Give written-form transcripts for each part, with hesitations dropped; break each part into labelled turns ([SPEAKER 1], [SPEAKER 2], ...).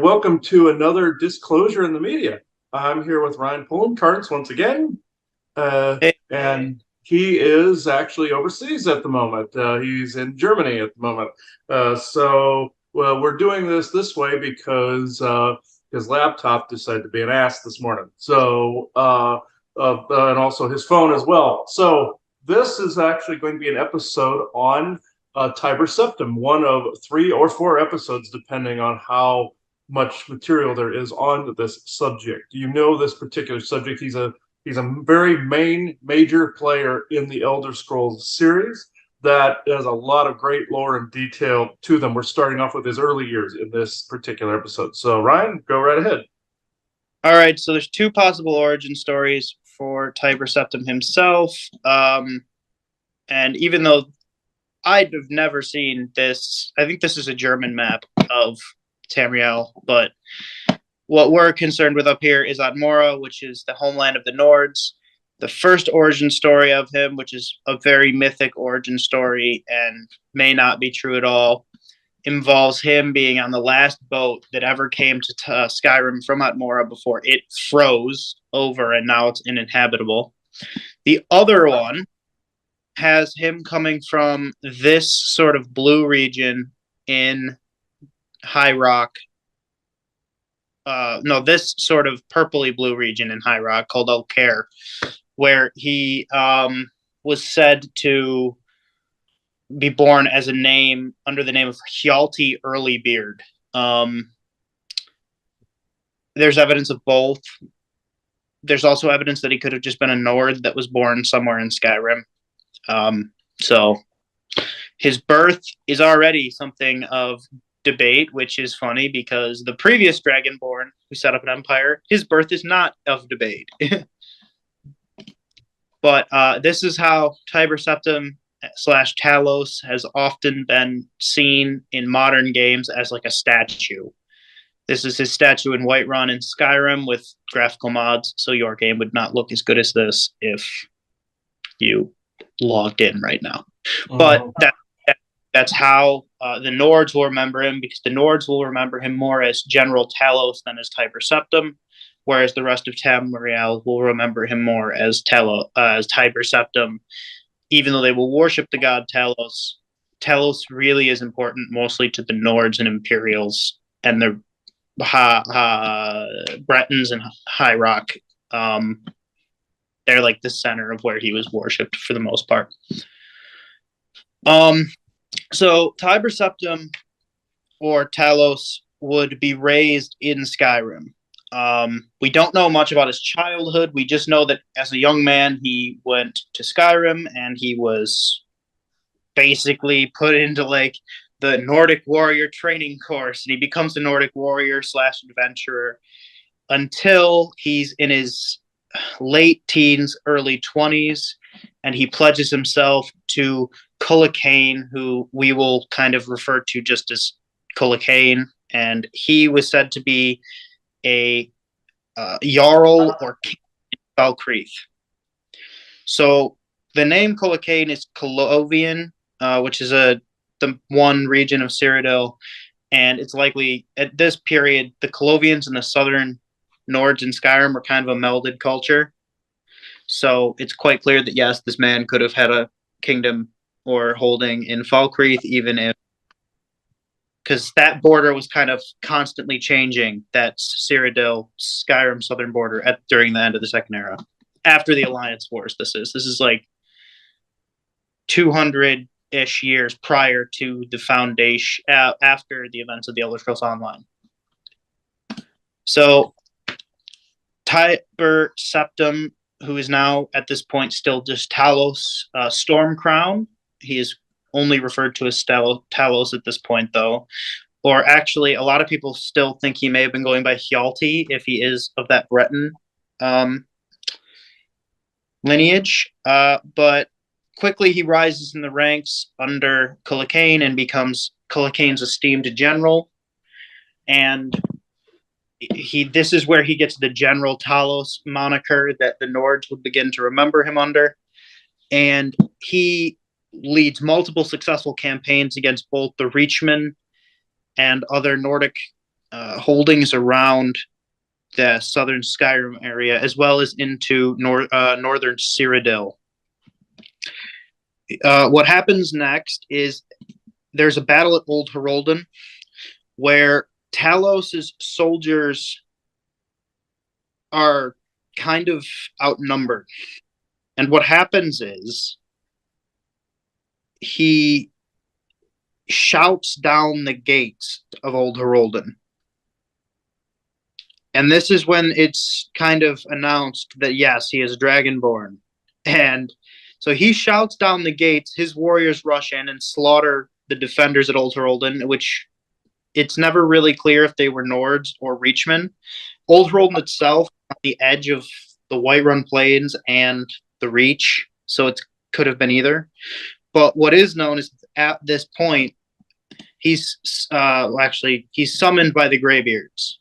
[SPEAKER 1] welcome to another Disclosure in the Media. I'm here with Ryan Pullenkarts once again,
[SPEAKER 2] Hey,
[SPEAKER 1] and he is actually overseas at the moment. He's in Germany at the moment. We're doing this way because his laptop decided to be an ass this morning. And also his phone as well. So this is actually going to be an episode on Tiber Septim, one of 3 or 4 episodes, depending on how much material there is on this subject. You know this particular subject. He's a very major player in the Elder Scrolls series that has a lot of great lore and detail to them. We're starting off with his early years in this particular episode. So Ryan, go right ahead.
[SPEAKER 2] all right, so there's two possible origin stories for Tiber Septim himself. And even though I'd have never seen this, I think this is a German map of Tamriel, but what we're concerned with up here is Atmora, which is the homeland of the Nords. The first origin story of him, which is a very mythic origin story and may not be true at all, involves him being on the last boat that ever came to Skyrim from Atmora before it froze over and now it's uninhabitable. The other one has him coming from this sort of blue region in High Rock. No, this sort of purpley blue region in High Rock called Alcair, where he was said to be born as a name under the name of Hjalti Earlybeard. There's evidence of both. There's also evidence that he could have just been a Nord that was born somewhere in Skyrim. So his birth is already something of debate, which is funny because the previous Dragonborn who set up an empire, his birth is not of debate. But this is how Tiber Septim / Talos has often been seen in modern games as like a statue. This is his statue in Whiterun in Skyrim with graphical mods, so your game would not look as good as this if you logged in right now. But that's how the Nords will remember him, because the Nords will remember him more as General Talos than as Tiber Septim, whereas the rest of Tamriel will remember him more as Tiber Septim, even though they will worship the god Talos. Talos really is important mostly to the Nords and Imperials and the Bretons and High Rock. They're like the center of where he was worshipped for the most part. So Tiber Septim or Talos would be raised in Skyrim. We don't know much about his childhood. We just know that as a young man, he went to Skyrim and he was basically put into like the Nordic warrior training course, and he becomes a Nordic warrior / adventurer until he's in his late teens, early 20s, and he pledges himself to Cullacane, who we will kind of refer to just as Cullacane, and he was said to be a Jarl or King in Falkreath. So the name Cullacane is Colovian, which is the one region of Cyrodiil, and it's likely at this period the Colovians and the southern Nords in Skyrim were kind of a melded culture. So it's quite clear that yes, this man could have had a kingdom or holding in Falkreath, even if, because that border was kind of constantly changing. That's Cyrodiil, Skyrim southern border during the end of the Second Era, after the Alliance Wars. This is like 200-ish years prior to the foundation, after the events of the Elder Scrolls Online. So Tiber Septim, who is now at this point still just Talos, Stormcrown. He is only referred to as Talos at this point, though. Or actually, a lot of people still think he may have been going by Hjalti if he is of that Breton lineage. But quickly he rises in the ranks under Cullacane and becomes Cullacane's esteemed general. And this is where he gets the General Talos moniker that the Nords would begin to remember him under. And he leads multiple successful campaigns against both the Reachmen and other Nordic holdings around the southern Skyrim area, as well as into northern Cyrodiil. What happens next is there's a battle at Old Herolden where Talos's soldiers are kind of outnumbered. And what happens is he shouts down the gates of Old Herolden. And this is when it's kind of announced that, yes, he is Dragonborn. And so he shouts down the gates. His warriors rush in and slaughter the defenders at Old Herolden, which it's never really clear if they were Nords or Reachmen. Old Herolden itself on the edge of the Whiterun Plains and the Reach, so it could have been either. But what is known is at this point, he's summoned by the Greybeards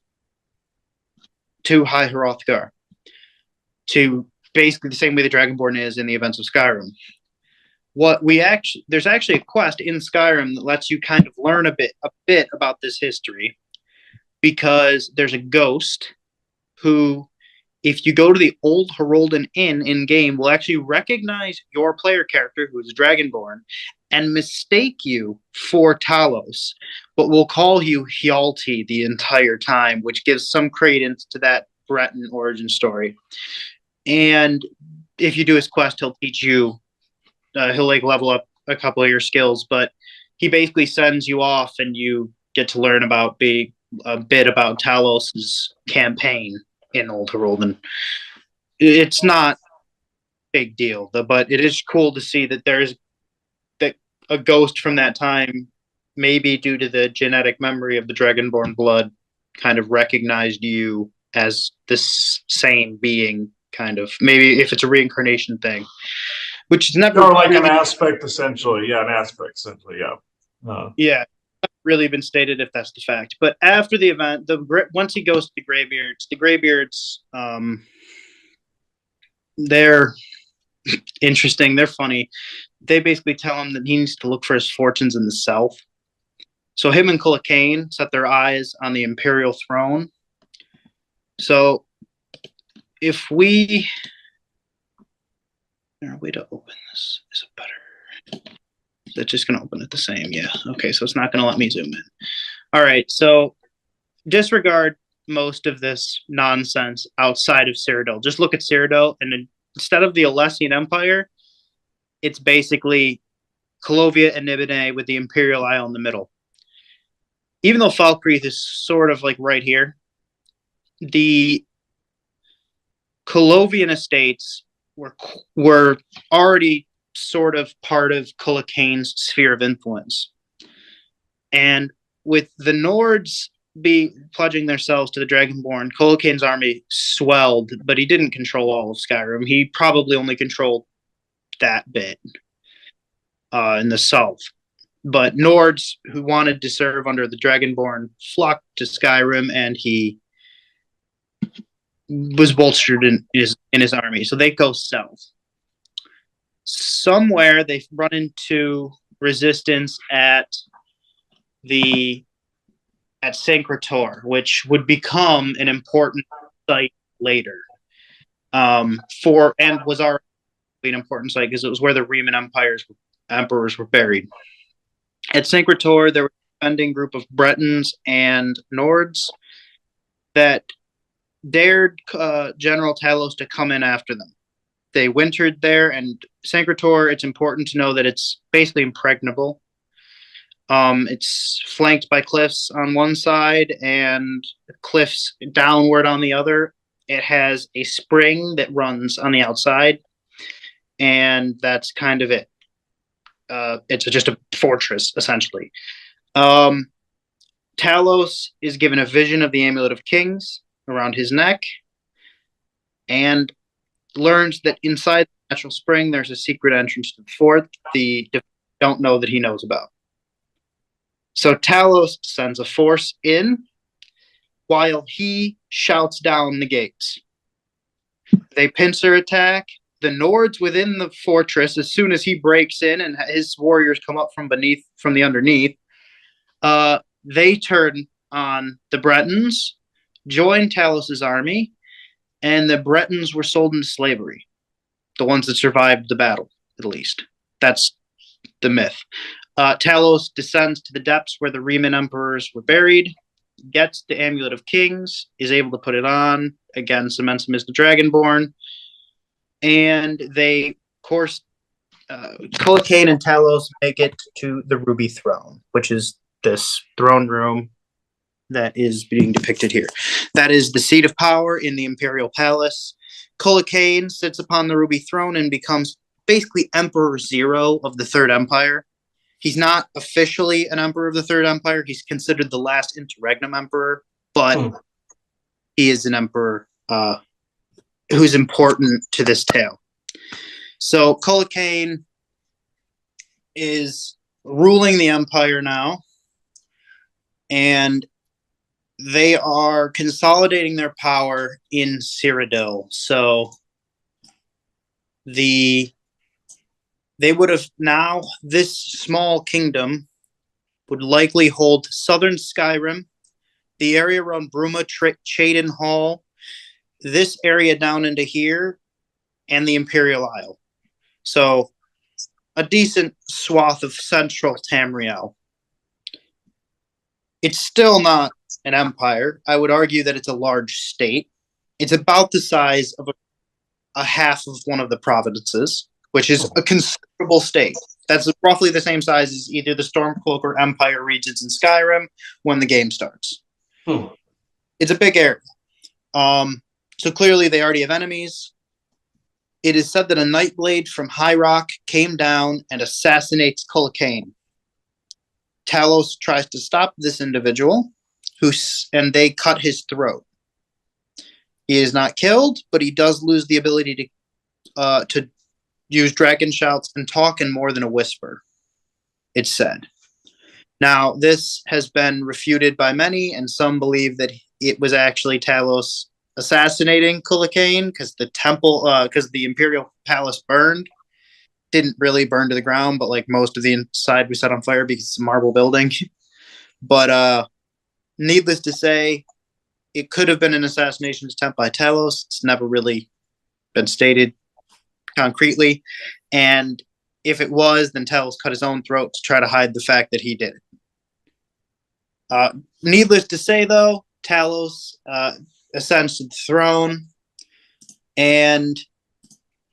[SPEAKER 2] to High Hrothgar, to basically the same way the Dragonborn is in the events of Skyrim. There's actually a quest in Skyrim that lets you kind of learn a bit about this history, because there's a ghost who, if you go to the Old Herolden Inn in game, will actually recognize your player character, who is Dragonborn, and mistake you for Talos, but will call you Hjalti the entire time, which gives some credence to that Breton origin story. And if you do his quest, he'll teach you, he'll like level up a couple of your skills, but he basically sends you off and you get to learn about a bit about Talos's campaign in Old Herolden. It's not a big deal, but it is cool to see that there's a ghost from that time, maybe due to the genetic memory of the Dragonborn blood, kind of recognized you as this same being, kind of. Maybe if it's a reincarnation thing, which is never
[SPEAKER 1] or like really, an aspect, essentially. Yeah, an aspect, essentially. Yeah.
[SPEAKER 2] Yeah, really been stated if that's the fact. But after the event, once he goes to the Greybeards, they're interesting. They're funny. They basically tell him that he needs to look for his fortunes in the south. So him and Culhwch set their eyes on the Imperial throne. So if we... Is there a way to open this? Is it better? Is it just going to open it the same? Yeah. Okay, so it's not going to let me zoom in. All right, so disregard most of this nonsense outside of Cyrodiil. Just look at Cyrodiil, and instead of the Alessian Empire, it's basically Colovia and Nibene with the Imperial Isle in the middle. Even though Falkreath is sort of like right here, the Colovian estates were already sort of part of Culhwch's sphere of influence. And with the Nords pledging themselves to the Dragonborn, Culhwch's army swelled, but he didn't control all of Skyrim. He probably only controlled that bit in the south. But Nords who wanted to serve under the Dragonborn flocked to Skyrim, and he was bolstered in his army. So they go south. Somewhere they run into resistance at Sancretor, which would become an important site later. And was already an important site because it was where the Riemann emperors were buried. At Sancretor, there was a defending group of Bretons and Nords that dared General Talos to come in after them. They wintered there, and Sancretor, it's important to know that it's basically impregnable. It's flanked by cliffs on one side and cliffs downward on the other. It has a spring that runs on the outside, and that's kind of it. It's just a fortress, essentially. Talos is given a vision of the Amulet of Kings around his neck, and learns that inside the natural spring there's a secret entrance to the fort the don't know that he knows about. So Talos sends a force in while he shouts down the gates. They pincer attack the Nords within the fortress. As soon as he breaks in and his warriors come up from the underneath, they turn on the Bretons, joined Talos' army, and the Bretons were sold into slavery. The ones that survived the battle, at least. That's the myth. Talos descends to the depths where the Riemann emperors were buried, gets the Amulet of Kings, is able to put it on, again, cements him as the Dragonborn, and they, of course, Colicaine and Talos make it to the Ruby Throne, which is this throne room that is being depicted here. That is the seat of power in the Imperial Palace. Colicaine sits upon the Ruby Throne and becomes basically Emperor Zero of the Third Empire. He's not officially an Emperor of the Third Empire. He's considered the last interregnum Emperor, but he is an Emperor who's important to this tale. So Colicaine is ruling the Empire now, and they are consolidating their power in Cyrodiil. So they would have now, this small kingdom would likely hold southern Skyrim, the area around Bruma, Chaden Hall, this area down into here, and the Imperial Isle. So a decent swath of central Tamriel. It's still not an empire. I would argue that it's a large state. It's about the size of a half of one of the provinces, which is a considerable state. That's roughly the same size as either the Stormcloak or Empire regions in Skyrim when the game starts. It's a big area. So clearly they already have enemies. It is said that a Nightblade from High Rock came down and assassinates Colicaine. Talos tries to stop this individual, and they cut his throat. He is not killed, but he does lose the ability to use dragon shouts and talk in more than a whisper, it's said. Now, this has been refuted by many, and some believe that it was actually Talos assassinating Colicaine because the Imperial Palace burned. Didn't really burn to the ground, but like most of the inside we set on fire because it's a marble building. But needless to say, it could have been an assassination attempt by Talos. It's never really been stated concretely. And if it was, then Talos cut his own throat to try to hide the fact that he did it. Needless to say, though, Talos ascends to the throne and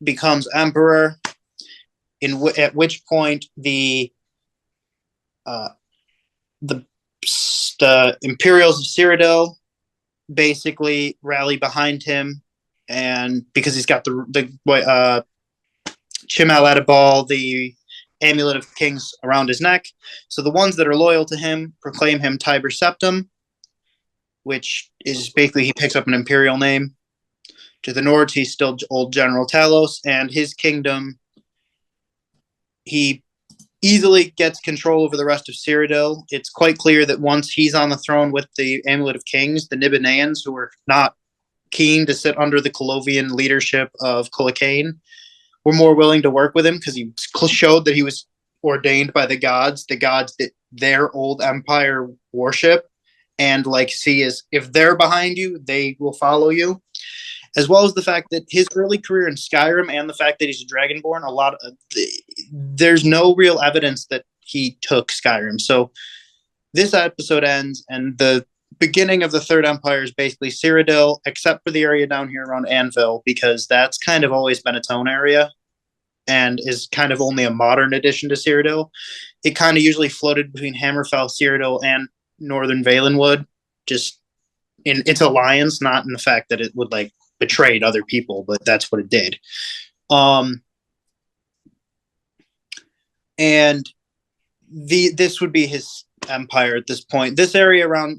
[SPEAKER 2] becomes emperor. At which point the Imperials of Cyrodiil basically rally behind him, and because he's got the Chimal Adabal, the Amulet of Kings around his neck. So the ones that are loyal to him proclaim him Tiber Septim, which is basically he picks up an imperial name. To the Nords, he's still old General Talos, and his kingdom, he easily gets control over the rest of Cyrodiil. It's quite clear that once he's on the throne with the Amulet of Kings, the Nibanaeans, who were not keen to sit under the Colovian leadership of Colicaine, were more willing to work with him because he showed that he was ordained by the gods that their old empire worship, and like see as if they're behind you, they will follow you. As well as the fact that his early career in Skyrim and the fact that he's a Dragonborn, there's no real evidence that he took Skyrim. So this episode ends, and the beginning of the Third Empire is basically Cyrodiil, except for the area down here around Anvil, because that's kind of always been its own area and is kind of only a modern addition to Cyrodiil. It kind of usually floated between Hammerfell, Cyrodiil, and Northern Valenwood, just in its alliance, not in the fact that it would like betrayed other people, but that's what it did. And this would be his empire at this point. This area around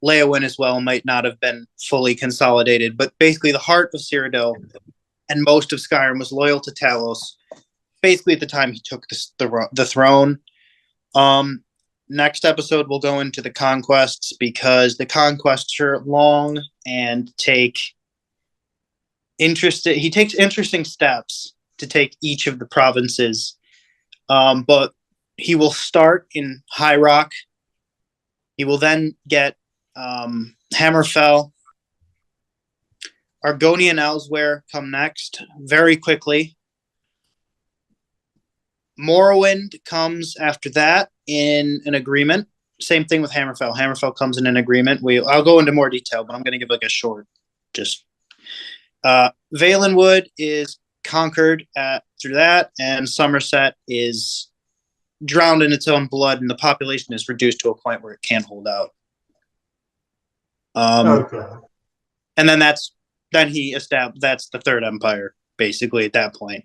[SPEAKER 2] Leowyn as well might not have been fully consolidated, but basically the heart of Cyrodiil and most of Skyrim was loyal to Talos, basically at the time he took the throne. Next episode we'll go into the conquests, because the conquests are long and he takes interesting steps to take each of the provinces. But he will start in High Rock. He will then get Hammerfell. Argonia and Elsewhere come next very quickly. Morrowind comes after that in an agreement. Same thing with Hammerfell. Hammerfell comes in an agreement. I'll go into more detail, but I'm going to give like a short. Valenwood is conquered through that, and Somerset is drowned in its own blood, and the population is reduced to a point where it can't hold out.
[SPEAKER 1] Okay.
[SPEAKER 2] And then that's the Third Empire, basically, at that point.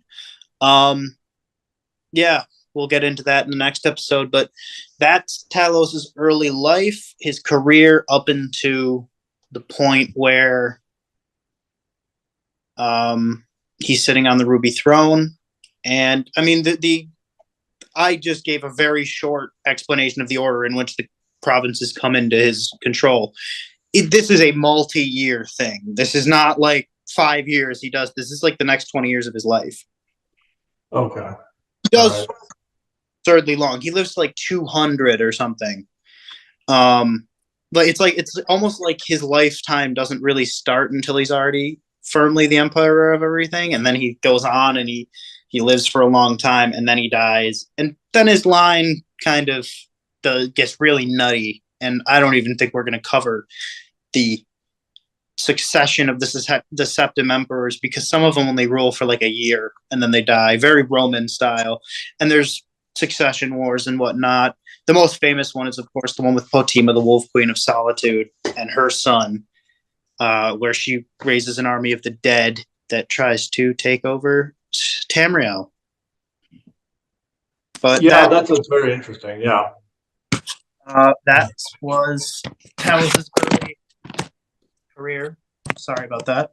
[SPEAKER 2] Yeah, we'll get into that in the next episode, but that's Talos' early life, his career up into the point where he's sitting on the Ruby Throne. And I mean, I just gave a very short explanation of the order in which the provinces come into his control. This is a multi-year thing. This is not like 5 years he does. This is like the next 20 years of his life.
[SPEAKER 1] Okay.
[SPEAKER 2] He does absurdly long. He lives to like 200 or something. But it's almost like his lifetime doesn't really start until he's already firmly the emperor of everything, and then he goes on and he lives for a long time, and then he dies, and then his line kind of gets really nutty. And I don't even think we're going to cover the succession of the Septim emperors, because some of them only rule for like a year and then they die, very Roman style. And there's succession wars and whatnot. The most famous one is, of course, the one with Potima, the Wolf Queen of Solitude, and her son, where she raises an army of the dead that tries to take over Tamriel. But
[SPEAKER 1] yeah, that's very interesting. Yeah.
[SPEAKER 2] That was Talos' early career. Sorry about that.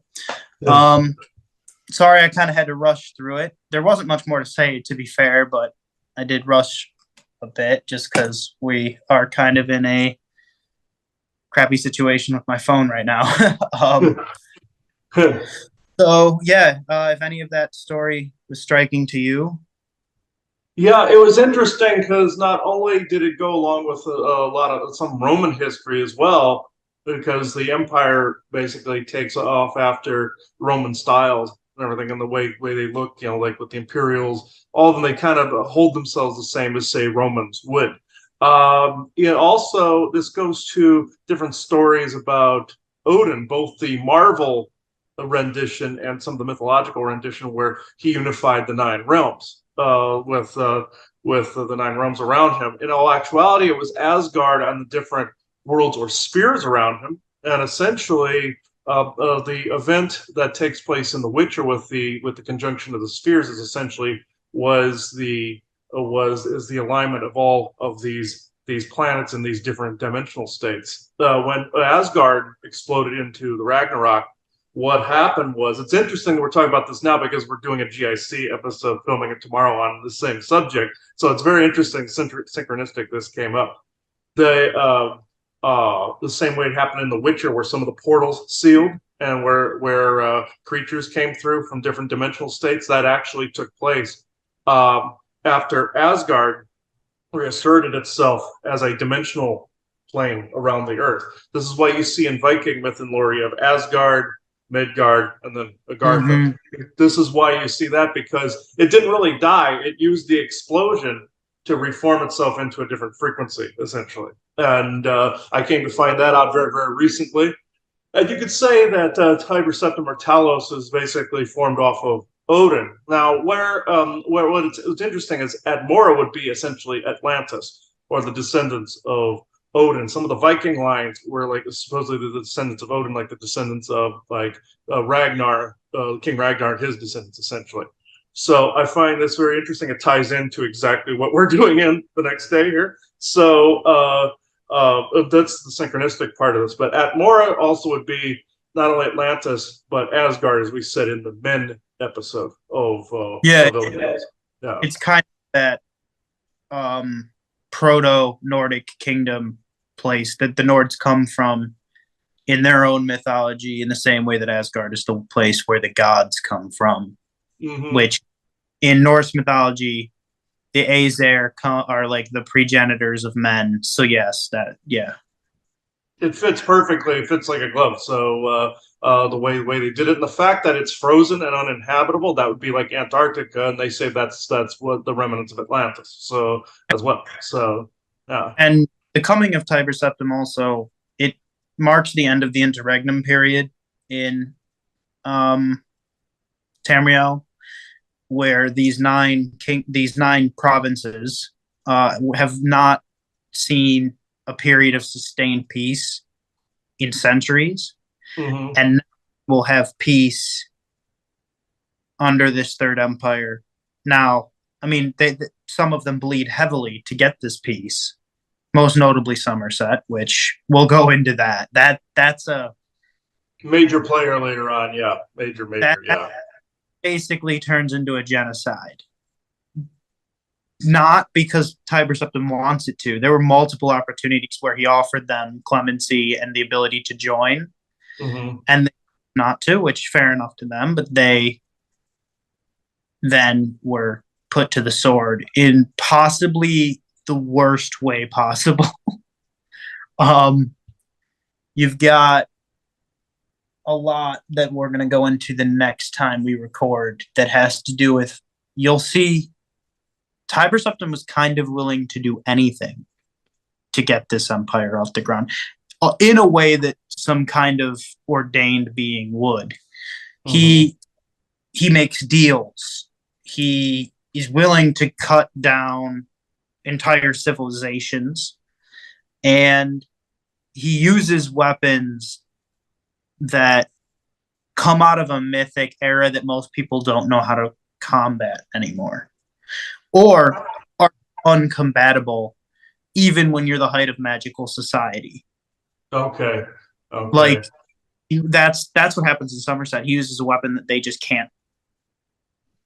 [SPEAKER 2] Yeah. Sorry, I kind of had to rush through it. There wasn't much more to say, to be fair, but I did rush a bit just because we are kind of in a crappy situation with my phone right now. So, yeah, if any of that story was striking to you.
[SPEAKER 1] Yeah, it was interesting because not only did it go along with a lot of some Roman history as well, because the empire basically takes off after Roman styles and everything, and the way they look, like with the Imperials, all of them, they kind of hold themselves the same as, say, Romans would. Also, this goes to different stories about Odin, both the Marvel rendition and some of the mythological rendition, where he unified the 9 realms. With the 9 realms around him. In all actuality, it was Asgard and the different worlds or spheres around him, and essentially the event that takes place in The Witcher with the conjunction of the spheres is essentially is the alignment of all of these planets in these different dimensional states. When Asgard exploded into the Ragnarok, what happened was, it's interesting that we're talking about this now because we're doing a GIC episode, filming it tomorrow on the same subject. So it's very interesting, synchronistic this came up. The same way it happened in The Witcher, where some of the portals sealed and where creatures came through from different dimensional states, that actually took place after Asgard reasserted itself as a dimensional plane around the Earth. This is why you see in Viking myth and lore, you have Asgard, Midgard, and then Agartha. Mm-hmm. This is why you see that, because it didn't really die. It used the explosion to reform itself into a different frequency, essentially. And I came to find that out very, very recently. And you could say that Tiber Septim or Talos is basically formed off of Odin. Now, what's interesting is Admora would be essentially Atlantis, or the descendants of Odin. Some of the Viking lines were like supposedly the descendants of Odin, like the descendants of Ragnar, King Ragnar and his descendants, essentially. So I find this very interesting. It ties into exactly what we're doing in the next day here. So that's the synchronistic part of this. But Atmora also would be not only Atlantis, but Asgard, as we said in the Men episode of
[SPEAKER 2] yeah.
[SPEAKER 1] Yeah.
[SPEAKER 2] It's kind of that proto-Nordic kingdom place that the Nords come from in their own mythology, in the same way that Asgard is the place where the gods come from. Mm-hmm. Which in Norse mythology, the Aesir are like the progenitors of men. So yes,
[SPEAKER 1] it fits perfectly. It fits like a glove. So the way they did it, and the fact that it's frozen and uninhabitable, that would be like Antarctica, and they say that's what the remnants of Atlantis. So as well. So yeah.
[SPEAKER 2] And the coming of Tiber Septim also it marks the end of the interregnum period in um, Tamriel, where these nine provinces have not seen a period of sustained peace in centuries,
[SPEAKER 1] Hmm.
[SPEAKER 2] and will have peace under this third empire. Now, I mean, some of them bleed heavily to get this peace. Most notably Somerset, which we'll go into that. That's a
[SPEAKER 1] Major player later on. Yeah. Major,
[SPEAKER 2] that
[SPEAKER 1] major. Yeah.
[SPEAKER 2] basically turns into a genocide. Not because Tiber Septim wants it to. There were multiple opportunities where he offered them clemency and the ability to join,
[SPEAKER 1] Hmm.
[SPEAKER 2] and they not to, which fair enough to them, but they then were put to the sword in possibly the worst way possible. um, you've got a lot that we're going to go into the next time we record that has to do with, you'll see Tiber Septim was kind of willing to do anything to get this empire off the ground in a way that some kind of ordained being would.
[SPEAKER 1] Hmm.
[SPEAKER 2] He makes deals. He is willing to cut down entire civilizations, and he uses weapons that come out of a mythic era that most people don't know how to combat anymore, or are uncompatible even when you're the height of magical society.
[SPEAKER 1] Okay. Okay.
[SPEAKER 2] Like that's what happens in Somerset. He uses a weapon that they just can't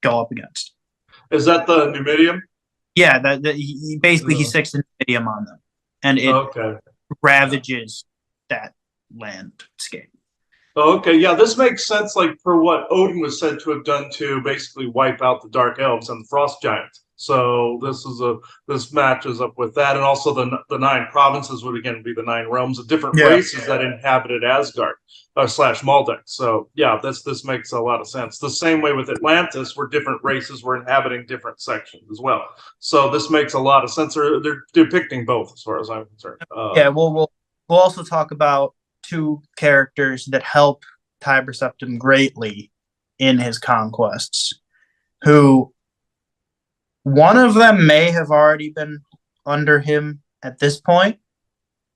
[SPEAKER 2] go up against.
[SPEAKER 1] Is that the Numidium?
[SPEAKER 2] Yeah, that basically he
[SPEAKER 1] Uh,
[SPEAKER 2] sticks an idiom on them, and it
[SPEAKER 1] okay.
[SPEAKER 2] ravages that landscape.
[SPEAKER 1] Oh, okay, yeah, this makes sense. Like for what Odin was said to have done to basically wipe out the Dark Elves and the Frost Giants. So this matches up with that, and also the nine provinces would again be the nine realms of different
[SPEAKER 2] Yeah,
[SPEAKER 1] races that inhabited Asgard slash Maldek. So yeah, this makes a lot of sense. The same way with Atlantis, where different races were inhabiting different sections as well. So this makes a lot of sense. They're depicting both, as far as I'm concerned.
[SPEAKER 2] yeah. We'll also talk about two characters that help Tiber Septim greatly in his conquests. Who one of them may have already been under him at this point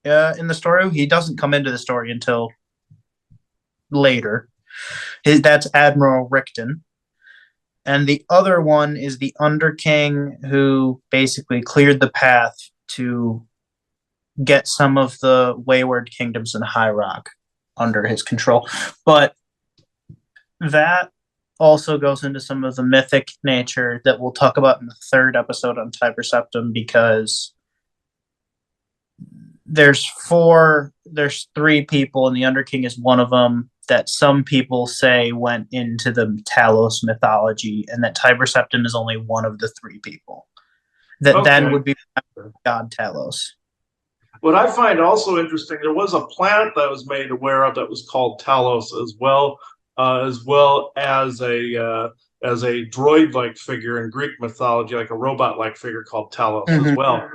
[SPEAKER 2] in the story. He doesn't come into the story until later. That's Admiral Rickton. And the other one is the Underking, who basically cleared the path to get some of the wayward kingdoms in High Rock under his control. But that also goes into some of the mythic nature that we'll talk about in the third episode on Tiber Septim, because there's three people, and the Underking is one of them, that some people say went into the Talos mythology, and that Tiber Septim is only one of the three people that then
[SPEAKER 1] Okay.
[SPEAKER 2] would be God Talos.
[SPEAKER 1] What I find also interesting, there was a planet that I was made aware of that was called Talos as well as a droid-like figure in Greek mythology, like a robot-like figure called Talos as
[SPEAKER 2] Mm-hmm.
[SPEAKER 1] well.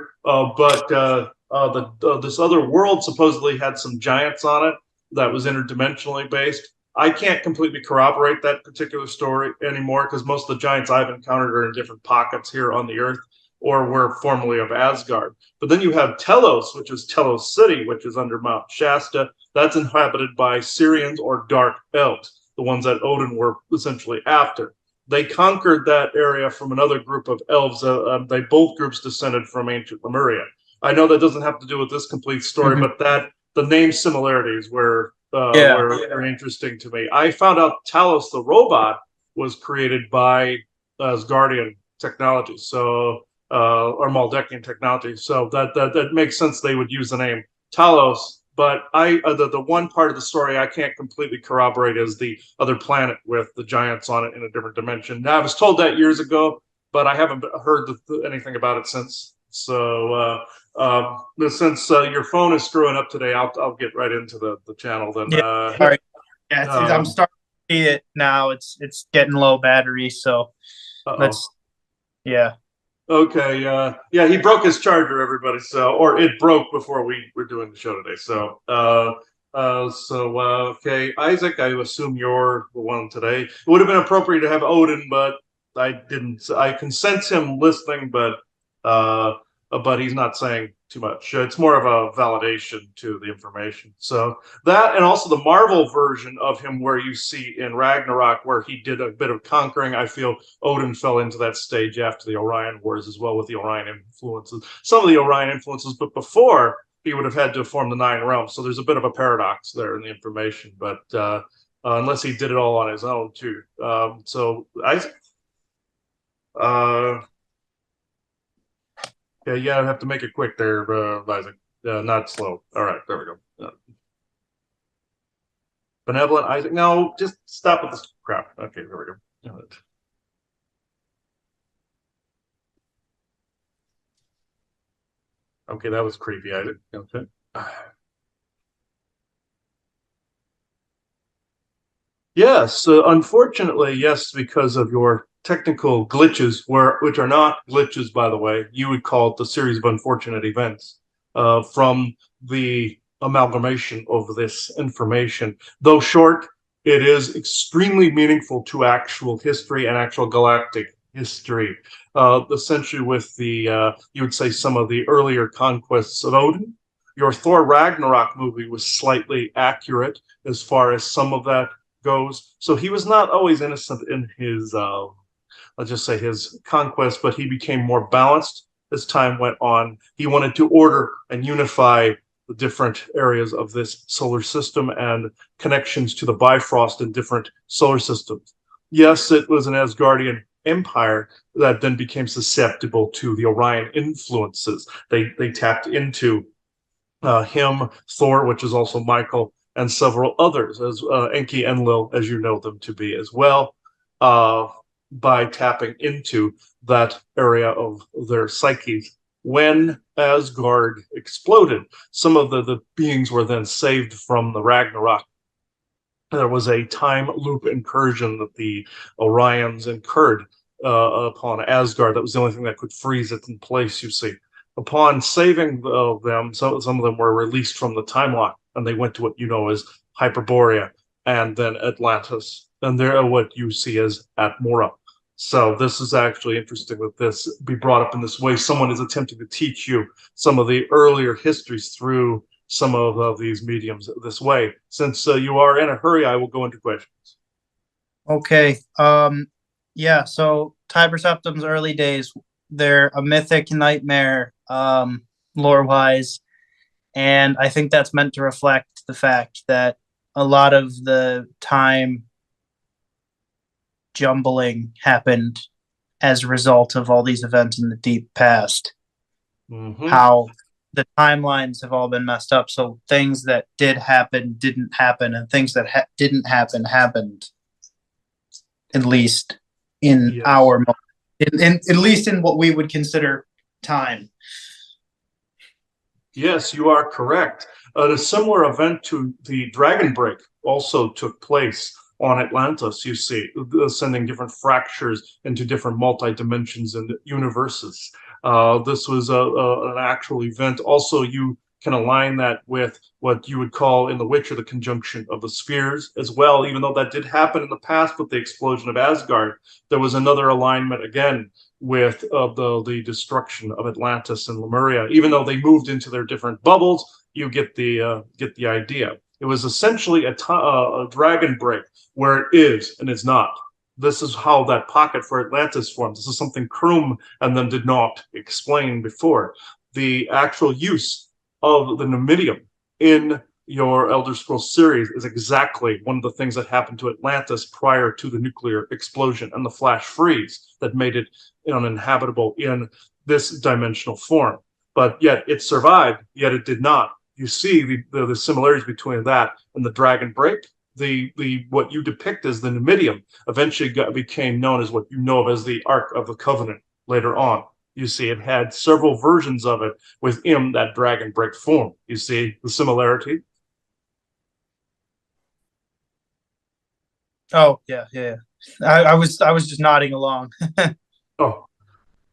[SPEAKER 1] But this other world supposedly had some giants on it that was interdimensionally based. I can't completely corroborate that particular story anymore because most of the giants I've encountered are in different pockets here on the Earth or were formerly of Asgard. But then you have Telos, which is Telos City, which is under Mount Shasta. That's inhabited by Syrians or Dark Elves, the ones that Odin were essentially after. They conquered that area from another group of elves. They both groups descended from ancient Lemuria. I know that doesn't have to do with this complete story,
[SPEAKER 2] Mm-hmm.
[SPEAKER 1] but that the name similarities
[SPEAKER 2] Yeah.
[SPEAKER 1] were interesting to me. I found out Talos the robot was created by Asgardian technology. So or Maldekian technology. So that makes sense. They would use the name Talos. But the one part of the story I can't completely corroborate is the other planet with the giants on it in a different dimension. Now I was told that years ago, but I haven't heard anything about it since. So but since your phone is screwing up today, I'll get right into the channel then.
[SPEAKER 2] Yeah. All right. Yeah, I'm
[SPEAKER 1] Um,
[SPEAKER 2] starting to see it now. It's getting low battery, so
[SPEAKER 1] uh-oh.
[SPEAKER 2] let's. Yeah.
[SPEAKER 1] Okay. Yeah, he broke his charger, everybody. So, or it broke before we were doing the show today. Okay, Isaac, I assume you're the one today. It would have been appropriate to have Odin, but I didn't. I can sense him listening, uh, but he's not saying too much. It's more of a validation to the information. So that, and also the Marvel version of him, where you see in Ragnarok, where he did a bit of conquering. I feel Odin fell into that stage after the Orion Wars as well, with the Orion influences, some of the Orion influences, but before he would have had to form the Nine Realms. So there's a bit of a paradox there in the information, but unless he did it all on his own too. So Isaac, uh, yeah, I have to make it quick there, Isaac. Not slow. All right, there we go. Benevolent Isaac. No, just stop with this crap. Okay, there we go. All right. Okay, that was creepy, Isaac. Okay. Yes, unfortunately, yes, because of your technical glitches, which are not glitches, by the way. You would call it the series of unfortunate events from the amalgamation of this information. Though short, it is extremely meaningful to actual history and actual galactic history. Essentially, with you would say, some of the earlier conquests of Odin. Your Thor Ragnarok movie was slightly accurate as far as some of that goes. So he was not always innocent in his, let's just say, his conquest, but he became more balanced as time went on. He wanted to order and unify the different areas of this solar system and connections to the Bifrost in different solar systems. Yes, it was an Asgardian empire that then became susceptible to the Orion influences. They tapped into him, Thor, which is also Michael, and several others, as Enki Enlil, as you know them to be as well, uh, by tapping into that area of their psyches. When Asgard exploded, some of the beings were then saved from the Ragnarok. There was a time loop incursion that the Orions incurred upon Asgard. That was the only thing that could freeze it in place, you see. Upon saving them, some of them were released from the time lock, and they went to what you know as Hyperborea and then Atlantis. And they're what you see as Atmora. So this is actually interesting that this be brought up in this way. Someone is attempting to teach you some of the earlier histories through some of these mediums this way. Since you are in a hurry, I will go into questions.
[SPEAKER 2] Okay. Yeah. So Tiber Septim's early days, they're a mythic nightmare, lore wise, and I think that's meant to reflect the fact that a lot of the time jumbling happened as a result of all these events in the deep past.
[SPEAKER 1] Mm-hmm.
[SPEAKER 2] How the timelines have all been messed up. So things that did happen didn't happen, and things that didn't happen happened. At least in
[SPEAKER 1] Yes.
[SPEAKER 2] our, at least in what we would consider time.
[SPEAKER 1] Yes, you are correct. A similar event to the Dragon Break also took place on Atlantis, you see, sending different fractures into different multi-dimensions and universes. This was an actual event. Also, you can align that with what you would call in The Witcher the conjunction of the spheres as well, even though that did happen in the past with the explosion of Asgard. There was another alignment again with the destruction of Atlantis and Lemuria. Even though they moved into their different bubbles, you get the idea. It was essentially a dragon break where it is and it's not. This is how that pocket for Atlantis forms. This is something Krum and them did not explain before. The actual use of the Numidium in your Elder Scrolls series is exactly one of the things that happened to Atlantis prior to the nuclear explosion and the flash freeze that made it uninhabitable in this dimensional form. But yet it survived, yet it did not. You see the similarities between that and the Dragon Break. The what you depict as the Numidium eventually became known as what you know of as the Ark of the Covenant later on. You see, it had several versions of it within that dragon break form. You see the similarity?
[SPEAKER 2] Oh yeah, yeah. I was just nodding along.
[SPEAKER 1] Oh,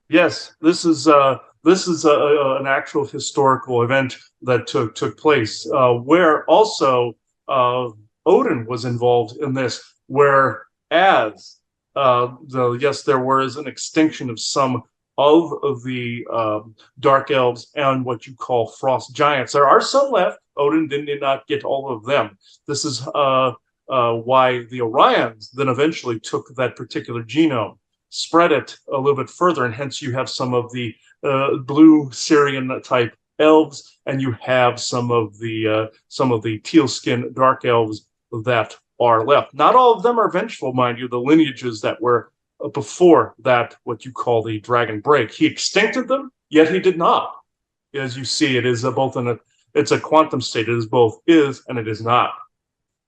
[SPEAKER 1] yes, this is an actual historical event that took place, where also Odin was involved in this. Whereas yes, there was an extinction of some of the dark elves and what you call frost giants. There are some left. Odin did not get all of them. This is why the Orions then eventually took that particular genome, spread it a little bit further, and hence you have some of the blue Syrian type elves, and you have some of the teal skin dark elves that are left. Not all of them are vengeful, mind you. The lineages that were before that, what you call the dragon break, he extincted them, yet he did not. As you see, it is both in a it's a quantum state. It is both is and it is not.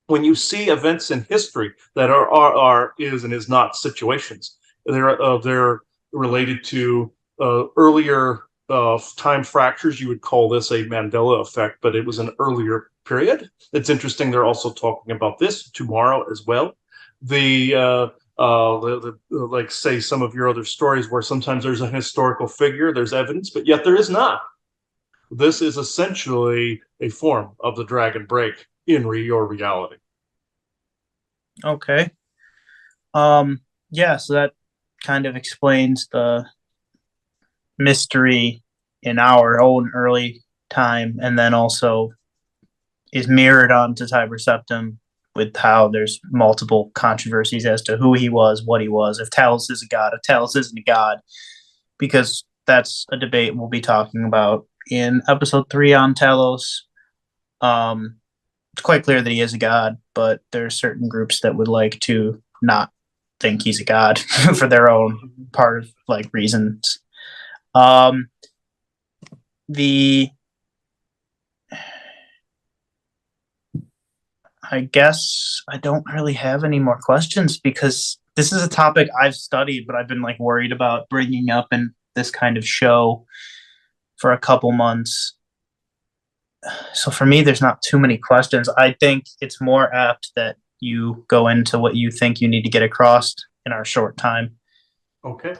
[SPEAKER 1] When you see events in history that are is and is not situations, they're related to earlier time fractures. You would call this a Mandela effect, but it was an earlier period. It's interesting. They're also talking about this tomorrow as well. The like say some of your other stories where sometimes there's a historical figure, there's evidence, but yet there is not. This is essentially a form of the dragon break in your reality.
[SPEAKER 2] Okay. Yeah, so that kind of explains the mystery in our own early time, and then also is mirrored onto Tiber Septim with how there's multiple controversies as to who he was, what he was, if Talos is a god, if Talos isn't a god, because that's a debate we'll be talking about in episode 3 on Talos. It's quite clear that he is a god, but there are certain groups that would like to not think he's a god for their own part of like reasons. Um, the I guess I don't really have any more questions because this is a topic I've studied, but I've been like worried about bringing up in this kind of show for a couple months. So for me, there's not too many questions. I think it's more apt that you go into what you think you need to get across in our short time.
[SPEAKER 1] Okay.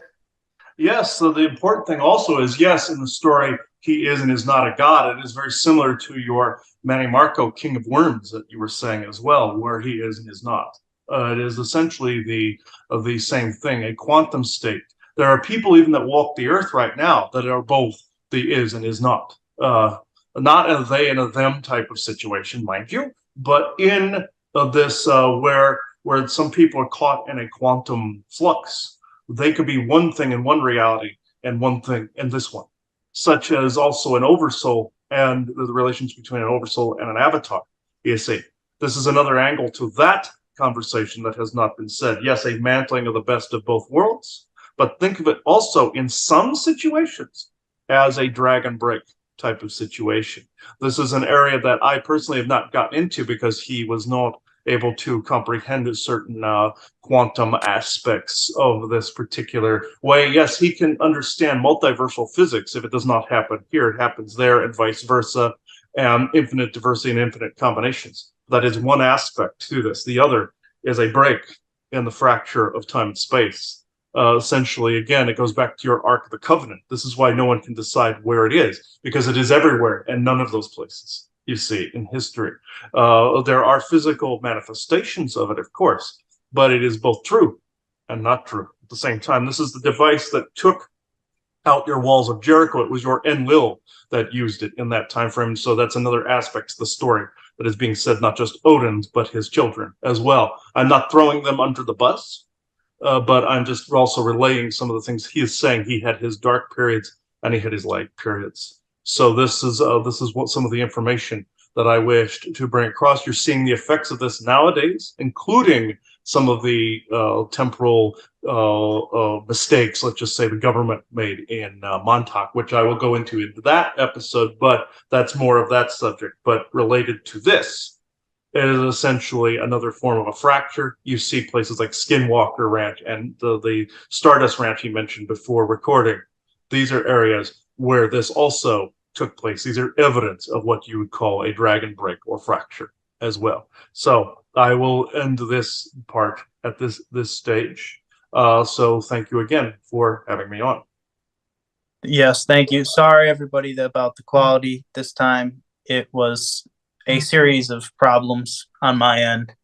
[SPEAKER 1] Yes, so the important thing also is yes, in the story, he is and is not a god. It is very similar to your Manny Marco, King of Worms, that you were saying as well, where he is and is not. It is essentially the same thing, a quantum state. There are people even that walk the earth right now that are both the is and is not. Not a they and a them type of situation, mind you, but in this where some people are caught in a quantum flux. They could be one thing in one reality and one thing in this one, such as also an oversoul and the relations between an oversoul and an avatar. You see, this is another angle to that conversation that has not been said. Yes, a mantling of the best of both worlds, but think of it also in some situations as a dragon break type of situation. This is an area that I personally have not gotten into because he was not able to comprehend certain quantum aspects of this particular way. Yes, he can understand multiversal physics. If it does not happen here, it happens there, and vice versa, and infinite diversity and infinite combinations. That is one aspect to this. The other is a break in the fracture of time and space. Essentially, again, it goes back to your Ark of the Covenant. This is why no one can decide where it is, because it is everywhere and none of those places you see in history. There are physical manifestations of it, of course, but it is both true and not true at the same time. This is the device that took out your walls of Jericho. It was your Enlil that used it in that time frame. So that's another aspect to the story that is being said, not just Odin's, but his children as well. I'm not throwing them under the bus, but I'm just also relaying some of the things he is saying. He had his dark periods and he had his light periods. So this is what some of the information that I wished to bring across. You're seeing the effects of this nowadays, including some of the temporal mistakes, let's just say, the government made in Montauk, which I will go into that episode, but that's more of that subject. But related to this, it is essentially another form of a fracture. You see places like Skinwalker Ranch and the Stardust Ranch he mentioned before recording. these are areas where this also took place. These are evidence of what you would call a dragon break or fracture as well. So I will end this part at this stage. So thank you again for having me on.
[SPEAKER 2] Yes, thank you. Sorry, everybody, about the quality this time. It was a series of problems on my end.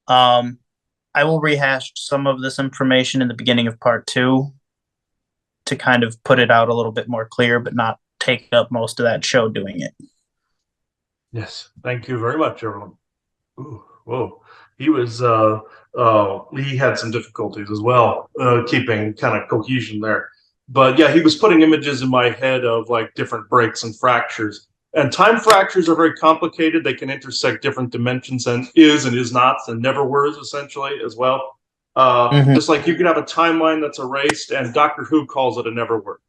[SPEAKER 2] I will rehash some of this information in the beginning of part two to kind of put it out a little bit more clear, but not take up most of that show doing it.
[SPEAKER 1] Yes, thank you very much, everyone. Ooh, whoa, he had some difficulties as well, keeping kind of cohesion there. But yeah, he was putting images in my head of like different breaks and fractures. And time fractures are very complicated. They can intersect different dimensions and is nots and never were essentially as well. Just like you could have a timeline that's erased, and Doctor Who calls it a never were.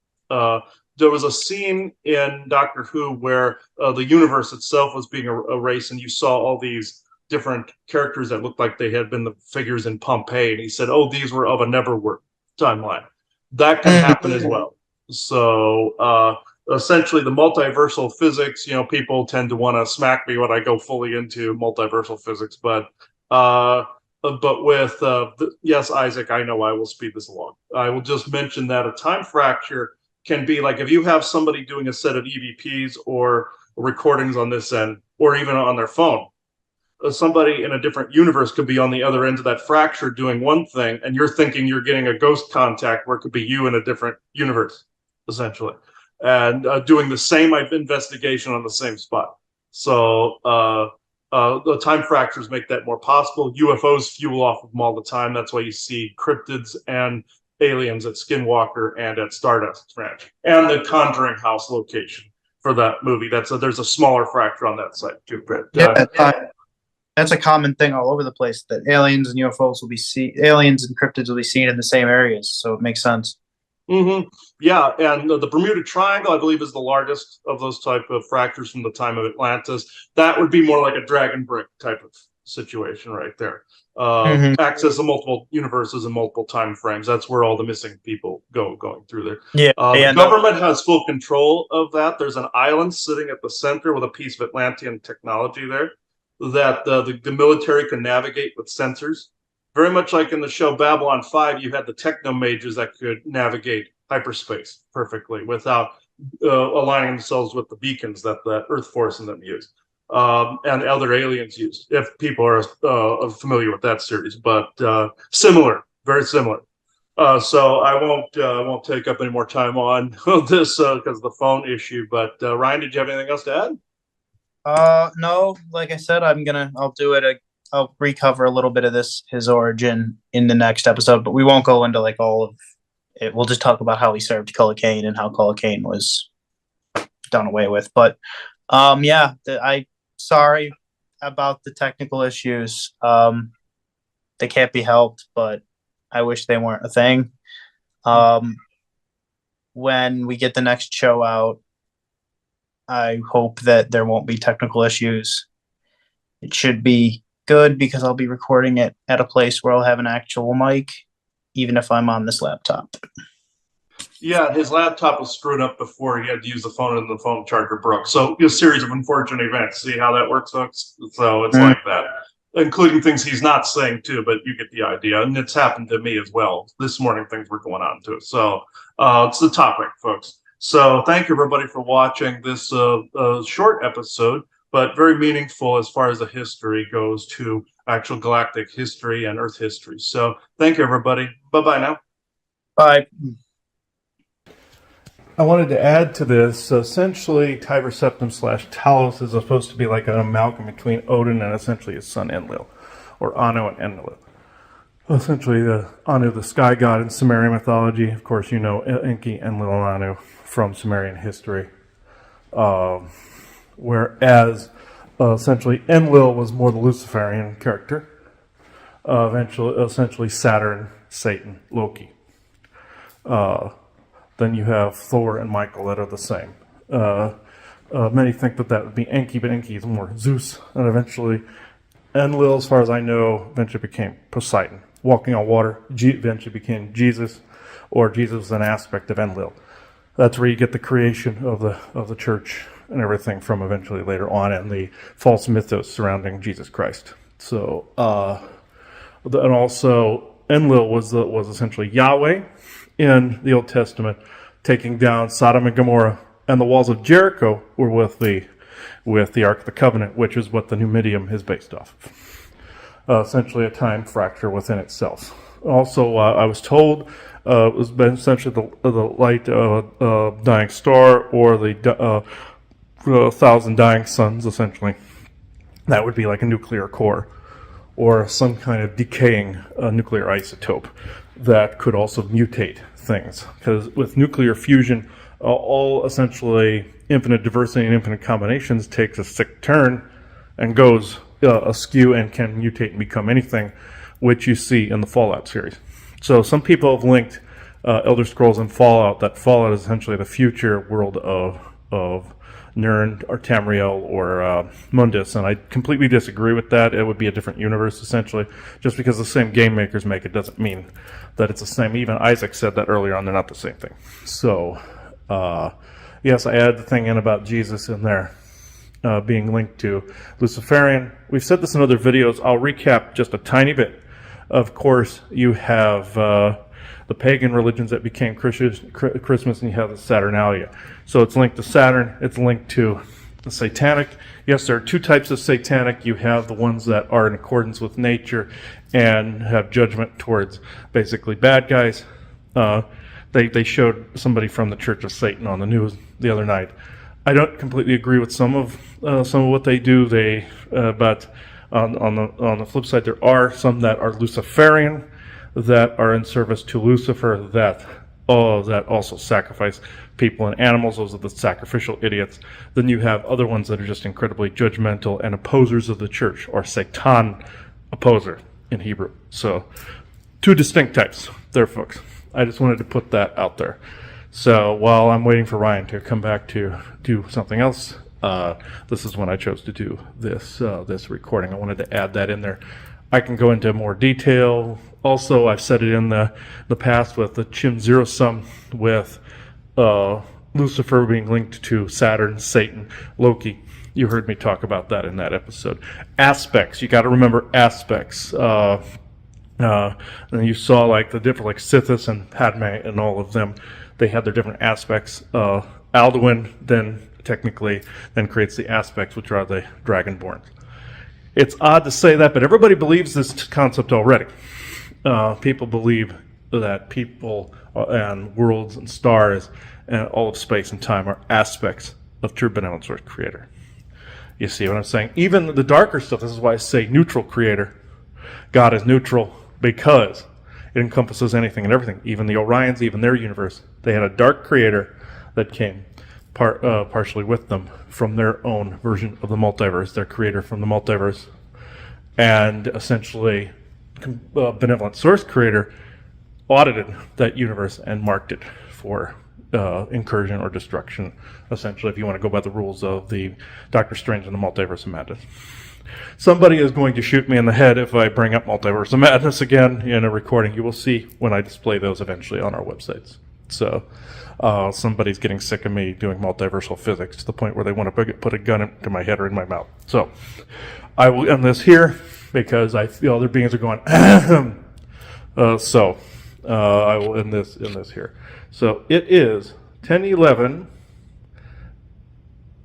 [SPEAKER 1] There was a scene in Doctor Who where the universe itself was being erased, and you saw all these different characters that looked like they had been the figures in Pompeii, and he said, "Oh, these were of a never were timeline." That can happen as well. So essentially, the multiversal physics. People tend to want to smack me when I go fully into multiversal physics, but with yes, Isaac, I know I will speed this along. I will just mention that a time fracture can be like if you have somebody doing a set of EVPs or recordings on this end, or even on their phone. Somebody in a different universe could be on the other end of that fracture doing one thing, and you're thinking you're getting a ghost contact where it could be you in a different universe, essentially, and doing the same investigation on the same spot. So the time fractures make that more possible. UFOs fuel off of them all the time. That's why you see cryptids and aliens at Skinwalker and at Stardust Ranch, and the Conjuring House location for that movie. There's a smaller fracture on that site too. But
[SPEAKER 2] that's a common thing all over the place. That aliens and UFOs aliens and cryptids will be seen in the same areas, so it makes sense.
[SPEAKER 1] Mm-hmm. Yeah, and the Bermuda Triangle, I believe, is the largest of those type of fractures from the time of Atlantis. That would be more like a dragon brick type of situation right there. Access to multiple universes and multiple time frames. That's where all the missing people going through there.
[SPEAKER 2] Yeah,
[SPEAKER 1] the government has full control of that. There's an island sitting at the center with a piece of Atlantean technology there that the military can navigate with sensors. Very much like in the show Babylon 5, you had the techno mages that could navigate hyperspace perfectly without aligning themselves with the beacons that the Earth Force and them use. And other aliens used, if people are familiar with that series, but similar, very similar. So I won't take up any more time on this because of the phone issue. But Ryan, did you have anything else to add?
[SPEAKER 2] No, like I said, I'll do it. I'll recover a little bit of his origin in the next episode, but we won't go into like all of it. We'll just talk about how he served Culhane and how Culhane was done away with. But sorry about the technical issues. They can't be helped, but I wish they weren't a thing. When we get the next show out, I hope that there won't be technical issues. It should be good because I'll be recording it at a place where I'll have an actual mic, even if I'm on this laptop.
[SPEAKER 1] Yeah, his laptop was screwed up before he had to use the phone and the phone charger broke. So a series of unfortunate events. See how that works, folks? So it's like that, including things he's not saying too, but you get the idea. And it's happened to me as well. This morning things were going on too. So it's the topic, folks. So thank you everybody for watching this short episode, but very meaningful as far as the history goes to actual galactic history and Earth history. So thank you everybody. Bye-bye now.
[SPEAKER 2] Bye.
[SPEAKER 3] I wanted to add to this, essentially Tiber Septim / Talos is supposed to be like an amalgam between Odin and essentially his son Enlil, or Anu and Enlil. Essentially Anu, the sky god in Sumerian mythology. Of course, you know Enki, Enlil, and Anu from Sumerian history. Whereas essentially Enlil was more the Luciferian character. Essentially Saturn, Satan, Loki. Then you have Thor and Michael that are the same. Many think that would be Enki, but Enki is more Zeus. And eventually, Enlil, as far as I know, eventually became Poseidon. Walking on water eventually became Jesus, or Jesus was an aspect of Enlil. That's where you get the creation of the church and everything from eventually later on, and the false mythos surrounding Jesus Christ. So, and also Enlil was essentially Yahweh in the Old Testament, taking down Sodom and Gomorrah, and the walls of Jericho were with the Ark of the Covenant, which is what the Numidium is based off of. Essentially a time fracture within itself. Also, I was told it was essentially the light dying star, or the 1,000 dying suns, essentially. That would be like a nuclear core, or some kind of decaying nuclear isotope that could also mutate things. Because with nuclear fusion, all essentially infinite diversity and infinite combinations takes a sick turn and goes askew and can mutate and become anything, which you see in the Fallout series. So some people have linked Elder Scrolls and Fallout, that Fallout is essentially the future world of Nirn or Tamriel or Mundus, and I completely disagree with that. It would be a different universe, essentially. Just because the same game makers make it doesn't mean that it's the same. Even Isaac said that earlier on, they're not the same thing. So, yes, I added the thing in about Jesus in there. Being linked to Luciferian. We've said this in other videos. I'll recap just a tiny bit. Of course, you have the pagan religions that became Christmas, and you have the Saturnalia. So it's linked to Saturn. It's linked to the satanic. Yes, there are two types of satanic. You have the ones that are in accordance with nature and have judgment towards basically bad guys. They showed somebody from the Church of Satan on the news the other night. I don't completely agree with some of what they do. But on the flip side, there are some that are Luciferian, that are in service to Lucifer, that also sacrifice people and animals. Those are the sacrificial idiots. Then you have other ones that are just incredibly judgmental and opposers of the church, or Satan opposer in Hebrew. So, two distinct types there, folks. I just wanted to put that out there. So while I'm waiting for Ryan to come back to do something else, this is when I chose to do this recording. I wanted to add that in there. I can go into more detail. Also, I've said it in the past with the Chim Zero Sum, with Lucifer being linked to Saturn, Satan, Loki. You heard me talk about that in that episode. Aspects. You got to remember aspects. And you saw like the different, like Sithis and Padme and all of them. They had their different aspects. Alduin then creates the aspects, which are the Dragonborns. It's odd to say that, but everybody believes this concept already. People believe that people and worlds and stars and all of space and time are aspects of true benevolent source creator. You see what I'm saying? Even the darker stuff, this is why I say neutral creator. God is neutral because it encompasses anything and everything. Even the Orions, even their universe, they had a dark creator that came partially with them from their own version of the multiverse, their creator from the multiverse. And essentially, benevolent source creator audited that universe and marked it for incursion or destruction, essentially, if you want to go by the rules of the Doctor Strange and the Multiverse of Madness. Somebody is going to shoot me in the head if I bring up Multiverse of Madness again in a recording. You will see when I display those eventually on our websites. So somebody's getting sick of me doing multiversal physics to the point where they want to put a gun into my head or in my mouth. So I will end this here because I feel other beings are going, so I will end this here. So it is 10:11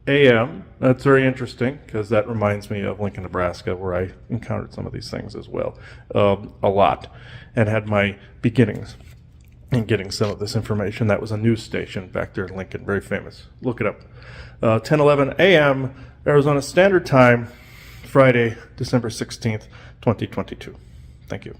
[SPEAKER 3] a.m. That's very interesting because that reminds me of Lincoln, Nebraska, where I encountered some of these things as well, a lot, and had my beginnings in getting some of this information. That was a news station back there in Lincoln, very famous. Look it up. 10:11 a.m. Arizona Standard Time, Friday, December 16th, 2022. Thank you.